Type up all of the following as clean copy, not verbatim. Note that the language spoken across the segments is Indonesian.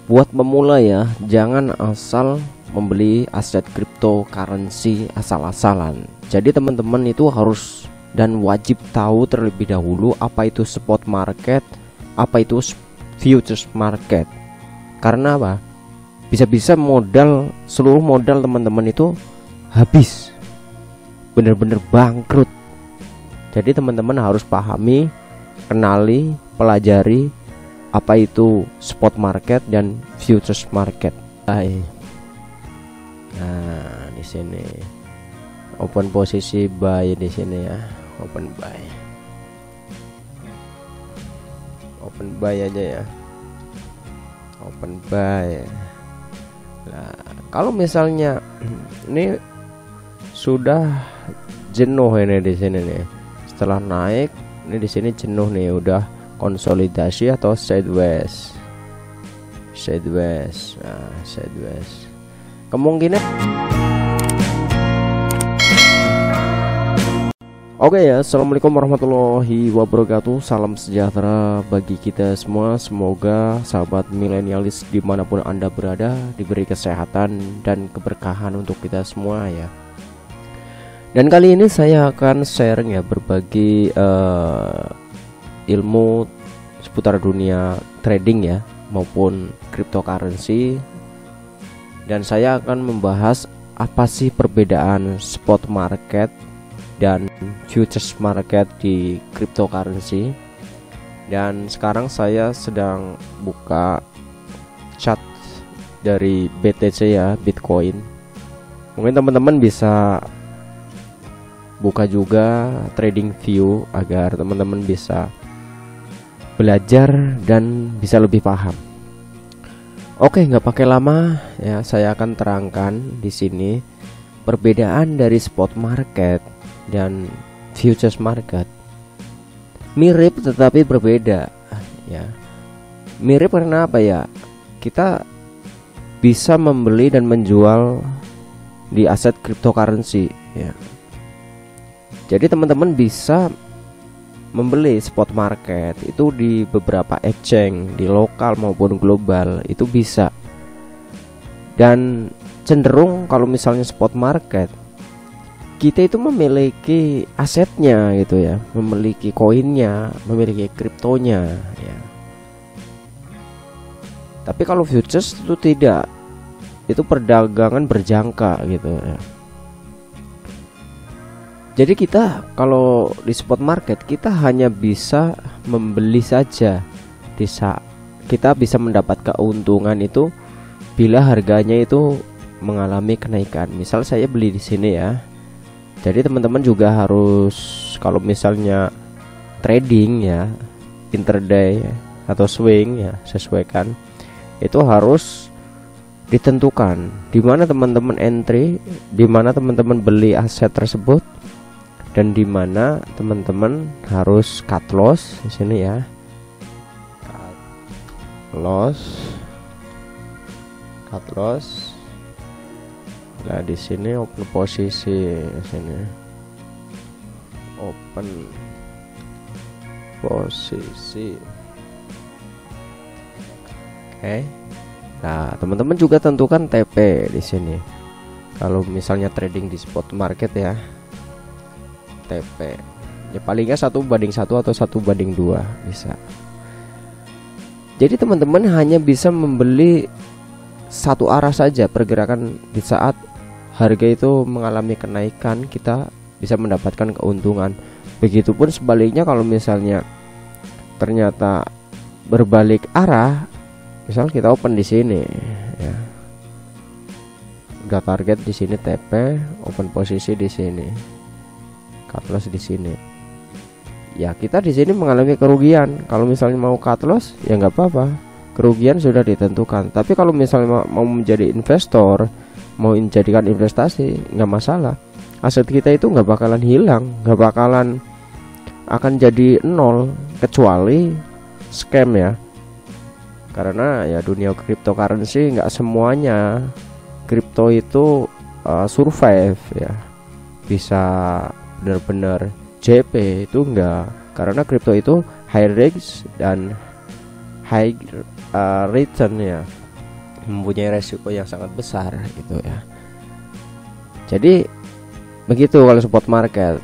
Buat pemula ya, jangan asal membeli aset cryptocurrency asal-asalan. Jadi teman-teman itu harus dan wajib tahu terlebih dahulu apa itu spot market, apa itu futures market. Karena apa? Bisa-bisa seluruh modal teman-teman itu habis, bener-bener bangkrut. Jadi teman-teman harus pahami, kenali, pelajari apa itu spot market dan futures market. Nah, di sini open posisi buy di sini ya, open buy aja ya, open buy. Nah, kalau misalnya ini sudah jenuh ini di sini nih, setelah naik ini di sini jenuh nih, udah konsolidasi atau sideways. Nah, sideways kemungkinan. Oke ya, assalamualaikum warahmatullahi wabarakatuh. Salam sejahtera bagi kita semua. Semoga sahabat milenialis dimanapun anda berada diberi kesehatan dan keberkahan untuk kita semua ya. Dan kali ini saya akan sharing ya, berbagi ilmu seputar dunia trading ya, maupun cryptocurrency. Dan saya akan membahas apa sih perbedaan spot market dan futures market di cryptocurrency. Dan sekarang saya sedang buka chart dari BTC ya, Bitcoin. Mungkin teman-teman bisa buka juga trading view agar teman-teman bisa belajar dan bisa lebih paham. Oke, nggak pakai lama ya, saya akan terangkan di sini perbedaan dari spot market dan futures market. Mirip tetapi berbeda ya. Mirip karena apa ya? Kita bisa membeli dan menjual di aset cryptocurrency ya. Jadi teman-teman bisa membeli spot market itu di beberapa exchange, di lokal maupun global itu bisa. Dan cenderung kalau misalnya spot market, kita itu memiliki asetnya gitu ya, memiliki koinnya, memiliki kriptonya ya. Tapi kalau futures itu tidak, itu perdagangan berjangka gitu ya. Jadi kita kalau di spot market kita hanya bisa membeli saja. Kita bisa mendapat keuntungan itu bila harganya itu mengalami kenaikan. Misal saya beli di sini ya. Jadi teman-teman juga harus, kalau misalnya trading ya, intraday atau swing ya, sesuaikan. Itu harus ditentukan di mana teman-teman entry, di mana teman-teman beli aset tersebut, dan di mana teman-teman harus cut loss di sini ya. Cut loss. Nah, di sini open posisi di sini. Open posisi. Oke. Nah, teman-teman juga tentukan TP di sini. Kalau misalnya trading di spot market ya, TP ya palingnya 1:1 atau 1:2 bisa. Jadi teman-teman hanya bisa membeli satu arah saja pergerakan. Di saat harga itu mengalami kenaikan, kita bisa mendapatkan keuntungan. Begitupun sebaliknya, kalau misalnya ternyata berbalik arah, misal kita open di sini ya, udah target di sini TP, open posisi di sini, cut loss di sini. Ya kita di sini mengalami kerugian. Kalau misalnya mau cut loss ya nggak apa-apa, kerugian sudah ditentukan. Tapi kalau misalnya mau menjadi investor, mau menjadikan investasi, nggak masalah. Aset kita itu nggak bakalan hilang, nggak bakalan akan jadi nol, kecuali scam ya. Karena ya dunia cryptocurrency nggak semuanya kripto itu survive ya, bisa benar-benar JP itu enggak. Karena kripto itu high risk dan high return ya. mempunyai resiko yang sangat besar gitu ya. Jadi begitu kalau spot market.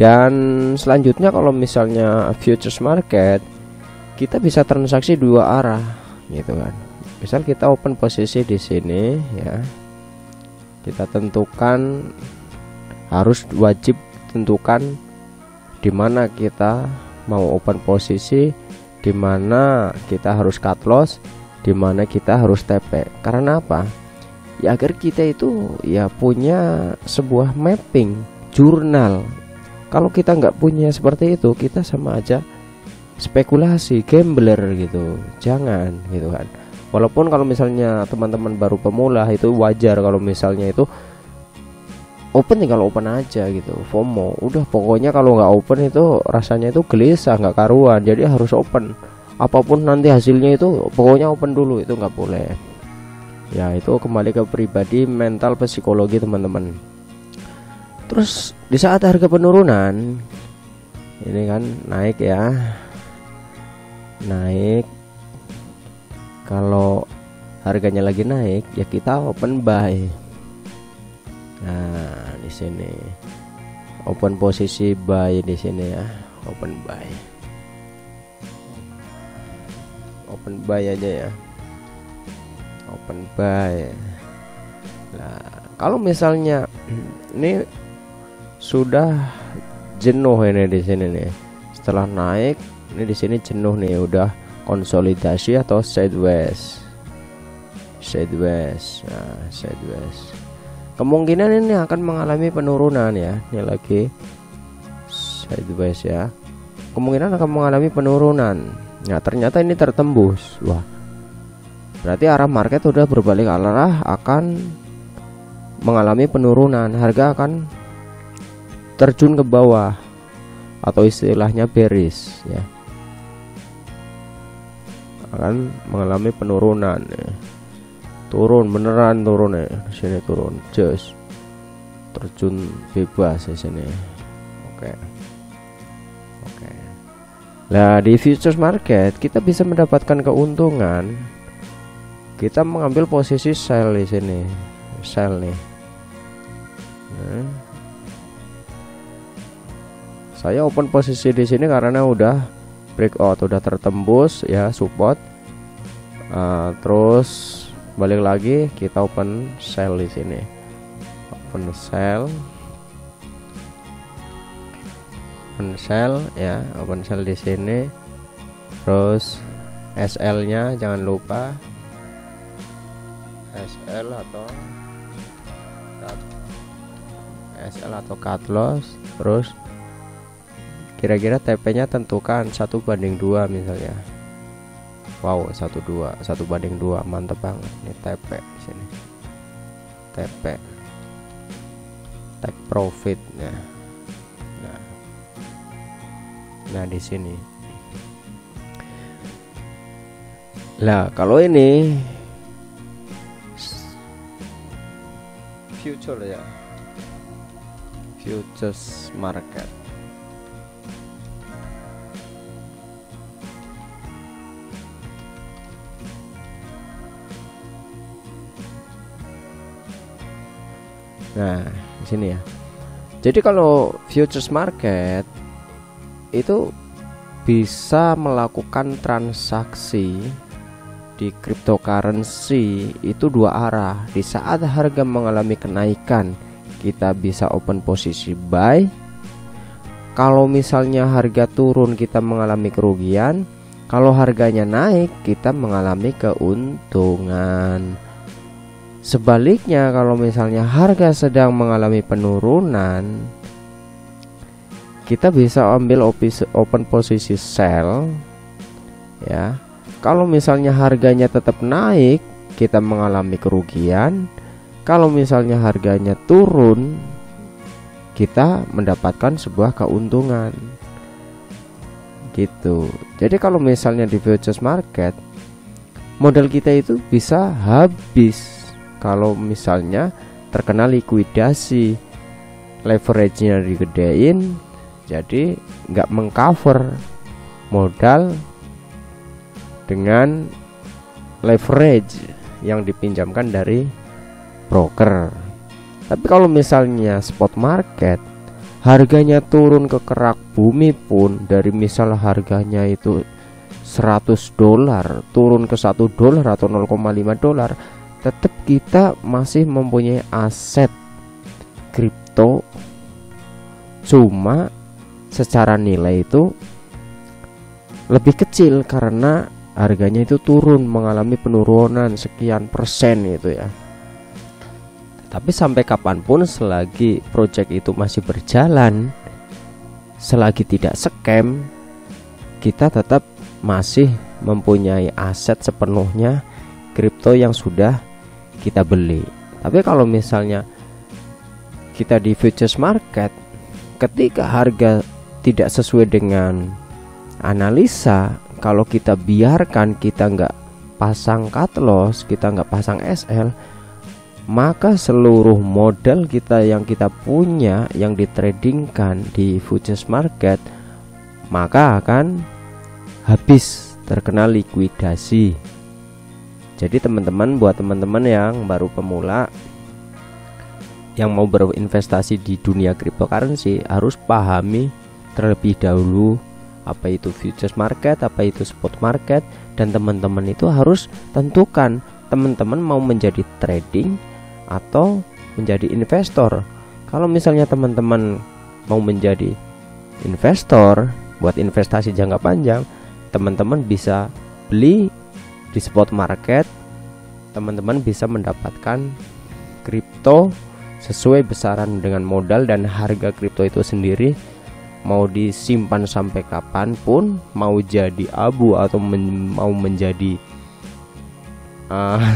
Dan selanjutnya kalau misalnya futures market, kita bisa transaksi dua arah gitu kan. Misal kita open posisi di sini ya. Kita tentukan, harus wajib tentukan di mana kita mau open posisi, di mana kita harus cut loss, di mana kita harus TP. Karena apa? Ya agar kita itu ya punya sebuah mapping jurnal. Kalau kita nggak punya seperti itu, kita sama aja spekulasi, gambler gitu. Jangan gitu kan. Walaupun kalau misalnya teman-teman baru pemula itu wajar kalau misalnya itu open, tinggal open aja gitu. FOMO, udah pokoknya kalau nggak open itu rasanya itu gelisah, nggak karuan. Jadi harus open. Apapun nanti hasilnya itu pokoknya open dulu, itu nggak boleh. Ya itu kembali ke pribadi, mental, psikologi teman-teman. Terus di saat harga penurunan ini kan naik ya, naik. Kalau harganya lagi naik ya kita open buy. Nah di sini open posisi buy di sini ya, open buy, open buy aja ya, open buy. Nah kalau misalnya ini sudah jenuh ini di sini nih, setelah naik ini di sini jenuh nih, udah konsolidasi atau sideways. Nah sideways, kemungkinan ini akan mengalami penurunan ya. Ini lagi sideways ya, kemungkinan akan mengalami penurunan. Nah ternyata ini tertembus. Wah, berarti arah market udah berbalik arah, akan mengalami penurunan. Harga akan terjun ke bawah atau istilahnya bearish ya, akan mengalami penurunan ya. Turun beneran, turun ya, di sini turun, just terjun bebas di sini. Oke. Nah di futures market kita bisa mendapatkan keuntungan. Kita mengambil posisi sell di sini, sell nih. Nah, saya open posisi di sini karena udah breakout, udah tertembus ya support. Terus balik lagi kita open sell di sini, open sell ya, open sell di sini. Terus SL-nya jangan lupa, SL atau cut loss. Terus kira-kira TP-nya tentukan 1/2 misalnya. Wow, 1/2, mantap banget. Ini TP di sini. TP. Take profit ya. Nah di sini. Lah, kalau ini future ya. Futures market. Nah, di sini ya. Jadi kalau futures market itu bisa melakukan transaksi di cryptocurrency itu dua arah. Di saat harga mengalami kenaikan, kita bisa open posisi buy. Kalau misalnya harga turun, kita mengalami kerugian. Kalau harganya naik, kita mengalami keuntungan. Sebaliknya, kalau misalnya harga sedang mengalami penurunan, kita bisa ambil open posisi sell ya. Kalau misalnya harganya tetap naik, kita mengalami kerugian. Kalau misalnya harganya turun, kita mendapatkan sebuah keuntungan gitu. Jadi kalau misalnya di futures market, modal kita itu bisa habis kalau misalnya terkena likuidasi, leverage-nya digedein, jadi nggak mengcover modal dengan leverage yang dipinjamkan dari broker. Tapi kalau misalnya spot market, harganya turun ke kerak bumi pun, dari misal harganya itu $100 turun ke $1 atau $0,5, tetap kita masih mempunyai aset kripto, cuma secara nilai itu lebih kecil karena harganya itu turun, mengalami penurunan sekian persen itu ya. Tapi sampai kapanpun selagi project itu masih berjalan, selagi tidak scam, kita tetap masih mempunyai aset sepenuhnya kripto yang sudah kita beli. Tapi kalau misalnya kita di futures market, ketika harga tidak sesuai dengan analisa, kalau kita biarkan, kita nggak pasang cut loss, kita nggak pasang SL, maka seluruh modal kita yang kita punya yang ditradingkan di futures market maka akan habis, terkena likuidasi. Jadi teman-teman, buat teman-teman yang baru pemula yang mau berinvestasi di dunia cryptocurrency, harus pahami terlebih dahulu apa itu futures market, apa itu spot market, dan teman-teman itu harus tentukan teman-teman mau menjadi trading atau menjadi investor. Kalau misalnya teman-teman mau menjadi investor buat investasi jangka panjang, teman-teman bisa beli di spot market, teman-teman bisa mendapatkan kripto sesuai besaran dengan modal dan harga kripto itu sendiri. Mau disimpan sampai kapanpun, mau jadi abu atau mau menjadi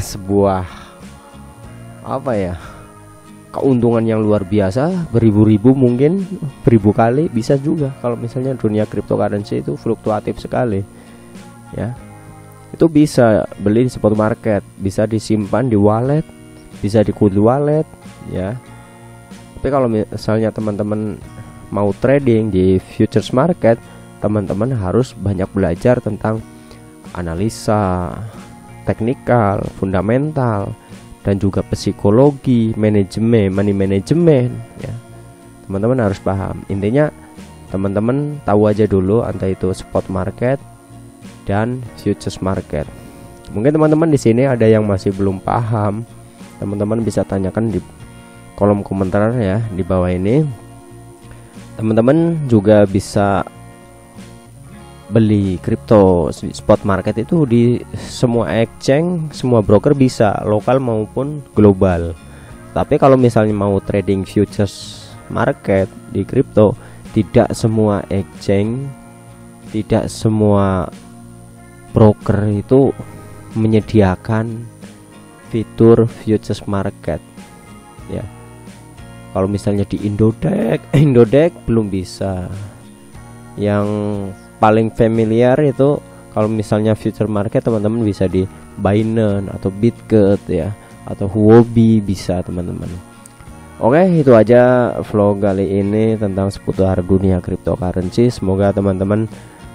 sebuah keuntungan yang luar biasa, beribu-ribu, mungkin beribu kali bisa juga. Kalau misalnya dunia cryptocurrency itu fluktuatif sekali ya, itu bisa beli di spot market, bisa disimpan di wallet, bisa di cold wallet ya. Tapi kalau misalnya teman-teman mau trading di futures market, teman-teman harus banyak belajar tentang analisa, teknikal, fundamental, dan juga psikologi, manajemen, money management ya. Teman-teman harus paham. Intinya teman-teman tahu aja dulu antara itu spot market dan futures market. Mungkin teman-teman di sini ada yang masih belum paham, teman-teman bisa tanyakan di kolom komentar ya di bawah ini. Teman-teman juga bisa beli kripto spot market itu di semua exchange, semua broker bisa, lokal maupun global. Tapi kalau misalnya mau trading futures market di kripto, tidak semua exchange, tidak semua broker itu menyediakan fitur futures market ya. Kalau misalnya di Indodex belum bisa. Yang paling familiar itu kalau misalnya future market, teman-teman bisa di Binance atau Bitget ya, atau Huobi bisa teman-teman. Oke, itu aja vlog kali ini tentang seputar dunia cryptocurrency. Semoga teman-teman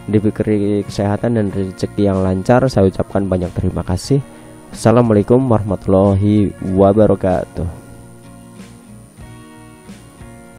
diberi kesehatan dan rezeki yang lancar. Saya ucapkan banyak terima kasih. Assalamualaikum warahmatullahi wabarakatuh.